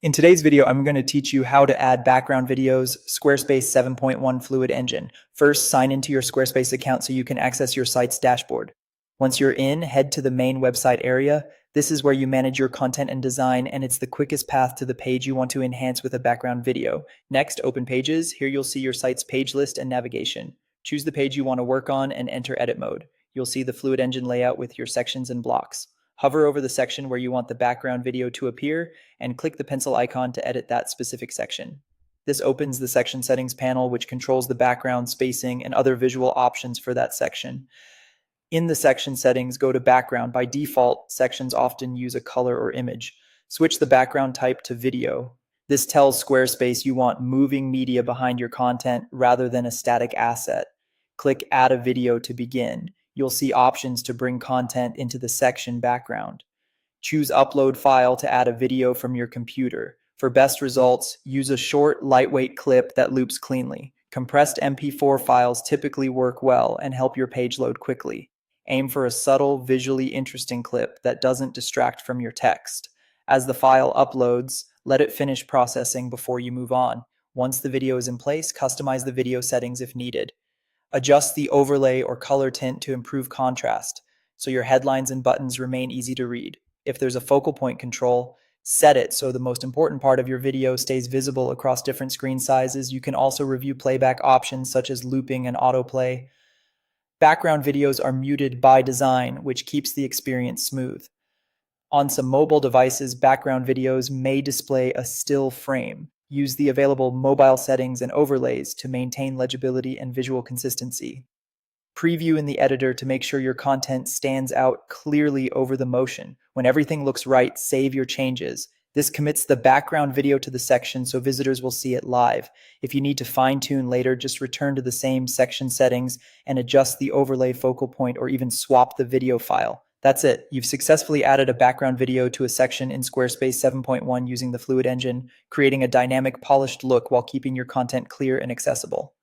In today's video, I'm going to teach you how to add background videos, Squarespace 7.1 Fluid Engine. First, sign into your Squarespace account so you can access your site's dashboard. Once you're in, head to the main website area. This is where you manage your content and design, and it's the quickest path to the page you want to enhance with a background video. Next, open Pages. Here you'll see your site's page list and navigation. Choose the page you want to work on and enter edit mode. You'll see the Fluid Engine layout with your sections and blocks. Hover over the section where you want the background video to appear and click the pencil icon to edit that specific section. This opens the section settings panel, which controls the background, spacing, and other visual options for that section. In the section settings, go to background. By default, sections often use a color or image. Switch the background type to video. This tells Squarespace you want moving media behind your content rather than a static asset. Click Add a Video to begin. You'll see options to bring content into the section background. Choose Upload File to add a video from your computer. For best results, use a short, lightweight clip that loops cleanly. Compressed MP4 files typically work well and help your page load quickly. Aim for a subtle, visually interesting clip that doesn't distract from your text. As the file uploads, let it finish processing before you move on. Once the video is in place, customize the video settings if needed. Adjust the overlay or color tint to improve contrast, so your headlines and buttons remain easy to read. If there's a focal point control, set it so the most important part of your video stays visible across different screen sizes. You can also review playback options such as looping and autoplay. Background videos are muted by design, which keeps the experience smooth. On some mobile devices, background videos may display a still frame. Use the available mobile settings and overlays to maintain legibility and visual consistency. Preview in the editor to make sure your content stands out clearly over the motion. When everything looks right, save your changes. This commits the background video to the section so visitors will see it live. If you need to fine-tune later, just return to the same section settings and adjust the overlay focal point or even swap the video file. That's it. You've successfully added a background video to a section in Squarespace 7.1 using the Fluid Engine, creating a dynamic, polished look while keeping your content clear and accessible.